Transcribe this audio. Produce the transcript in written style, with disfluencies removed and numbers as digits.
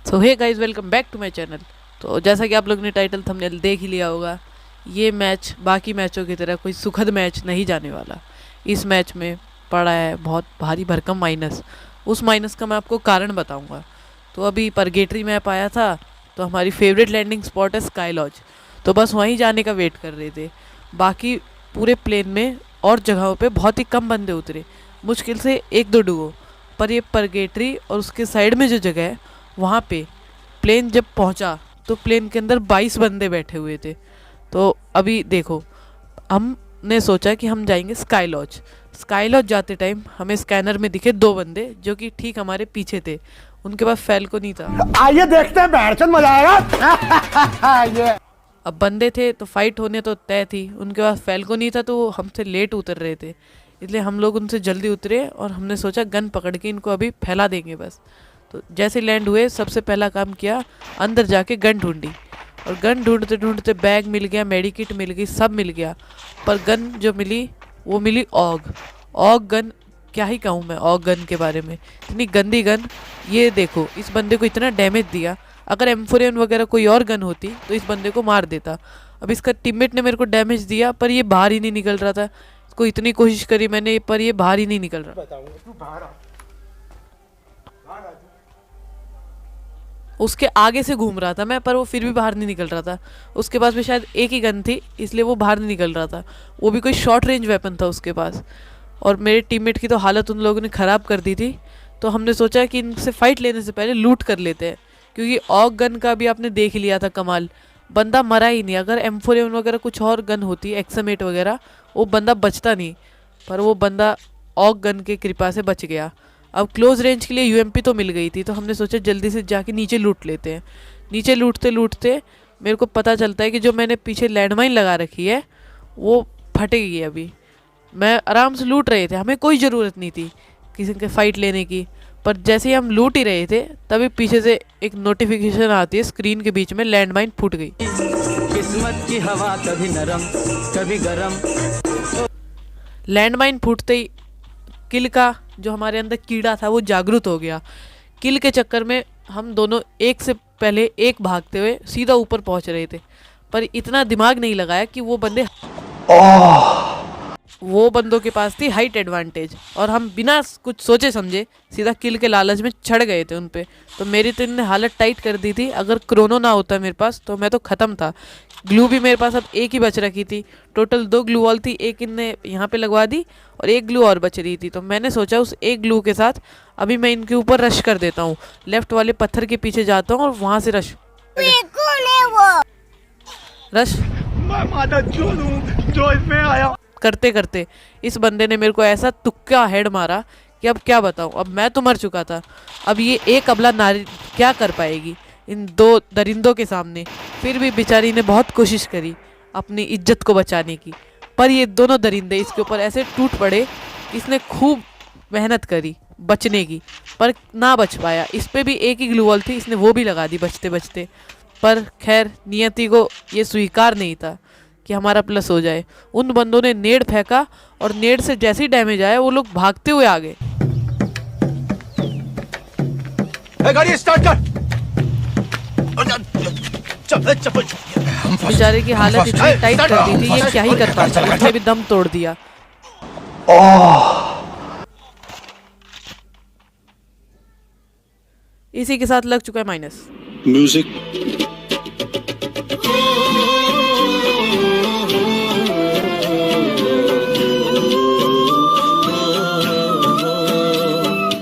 So hey guys, welcome back to my channel. तो जैसा कि आप लोग ने टाइटल थंबनेल देख ही लिया होगा, ये मैच बाकी मैचों की तरह कोई सुखद मैच नहीं जाने वाला। इस मैच में पड़ा है बहुत भारी भरकम माइनस। उस माइनस का मैं आपको कारण बताऊंगा। तो अभी परगेटरी मैप आया था, तो हमारी फेवरेट लैंडिंग स्पॉट है स्काई लॉज। तो बस वहीं जाने का वेट कर रहे थे। बाकी पूरे प्लेन में और जगहों पे बहुत ही कम बंदे उतरे, मुश्किल से एक दो डुओ। पर ये परगेटरी और उसके साइड में जो जगह है, वहाँ पे प्लेन जब पहुँचा तो प्लेन के अंदर 22 बंदे बैठे हुए थे। तो अभी देखो, हमने सोचा कि हम जाएंगे स्काई लॉज। स्काई लॉज जाते टाइम हमें स्कैनर में दिखे दो बंदे जो कि ठीक हमारे पीछे थे। उनके पास फैल्को नहीं था। आइए देखते हैं, बैठचंद मजा आएगा। ये अब बंदे थे तो फाइट होने तो तय थी। उनके पास फैल्को नहीं था तो वो हमसे लेट उतर रहे थे, इसलिए हम लोग उनसे जल्दी उतरे और हमने सोचा गन पकड़ के इनको अभी फैला देंगे बस। तो जैसे लैंड हुए, सबसे पहला काम किया, अंदर जाके गन ढूंढी। और गन ढूंढते ढूंढते बैग मिल गया, मेडिकिट मिल गई, सब मिल गया। पर गन जो मिली वो मिली ऑग गन। क्या ही कहूँ मैं ऑग गन के बारे में, इतनी गंदी गन। ये देखो, इस बंदे को इतना डैमेज दिया। अगर M4A1 वगैरह कोई और गन होती तो इस बंदे को मार देता। अब इसका टीममेट ने मेरे को डैमेज दिया, पर ये बाहर ही नहीं निकल रहा था। इसको इतनी कोशिश करी मैंने, पर ये बाहर ही नहीं निकल रहा। तू बाहर आ। उसके आगे से घूम रहा था मैं, पर वो फिर भी बाहर नहीं निकल रहा था। उसके पास भी शायद एक ही गन थी, इसलिए वो बाहर नहीं निकल रहा था। वो भी कोई शॉर्ट रेंज वेपन था उसके पास। और मेरे टीममेट की तो हालत उन लोगों ने ख़राब कर दी थी। तो हमने सोचा कि इनसे फाइट लेने से पहले लूट कर लेते हैं, क्योंकि ऑग गन का भी आपने देख ही लिया था कमाल। बंदा मरा ही नहीं। अगर M4A1 वगैरह कुछ और गन होती, XM8 वगैरह, वो बंदा बचता नहीं। पर वो बंदा ऑग गन के कृपा से बच गया। अब क्लोज रेंज के लिए UMP तो मिल गई थी, तो हमने सोचा जल्दी से जाके नीचे लूट लेते हैं। नीचे लूटते लूटते मेरे को पता चलता है कि जो मैंने पीछे लैंडमाइन लगा रखी है वो फटेगी। अभी मैं आराम से लूट रहे थे, हमें कोई ज़रूरत नहीं थी किसी के फाइट लेने की। पर जैसे ही हम लूट ही रहे थे, तभी पीछे से एक नोटिफिकेशन आती है स्क्रीन के बीच में, लैंडमाइन फूट गई। किस्मत की हवा कभी नरम कभी गरम। लैंडमाइन फूटते ही किल का जो हमारे अंदर कीड़ा था वो जागरूक हो गया। किल के चक्कर में हम दोनों एक से पहले एक भागते हुए सीधा ऊपर पहुंच रहे थे, पर इतना दिमाग नहीं लगाया कि वो बंदों के पास थी हाइट एडवांटेज, और हम बिना कुछ सोचे समझे सीधा किल के लालच में चढ़ गए थे उन पे। तो मेरी तो इनने हालत टाइट कर दी थी। अगर क्रोनो ना होता मेरे पास तो मैं तो ख़त्म था। ग्लू भी मेरे पास अब एक ही बच रखी थी। टोटल 2 ग्लू वॉल थी, एक इनने यहाँ पे लगवा दी और एक ग्लू और बच रही थी। तो मैंने सोचा उस एक ग्लू के साथ अभी मैं इनके ऊपर रश कर देता हूँ। लेफ्ट वाले पत्थर के पीछे जाता हूँ और वहाँ से रश मैं माता चोद हूँ जो इसमें आया। करते करते इस बंदे ने मेरे को ऐसा तुक्का हेड मारा कि अब क्या बताऊं। अब मैं तो मर चुका था। अब ये एक अबला नारी क्या कर पाएगी इन दो दरिंदों के सामने। फिर भी बेचारी ने बहुत कोशिश करी अपनी इज्जत को बचाने की, पर ये दोनों दरिंदे इसके ऊपर ऐसे टूट पड़े। इसने खूब मेहनत करी बचने की, पर ना बच पाया। इस पे भी एक ही ग्लू वॉल थी, इसने वो भी लगा दी बचते बचते। पर खैर, नियति को ये स्वीकार नहीं था कि हमारा प्लस हो जाए। उन बंदों ने नेड फेंका और नेड से जैसे ही डैमेज आया वो लोग भागते हुए आ गए। गाड़ी स्टार्ट कर। बेचारे की हालत इतनी टाइट कर दी थी, ये क्या ही कर पाता। उसने भी दम तोड़ दिया। इसी के साथ लग चुका है माइनस। Music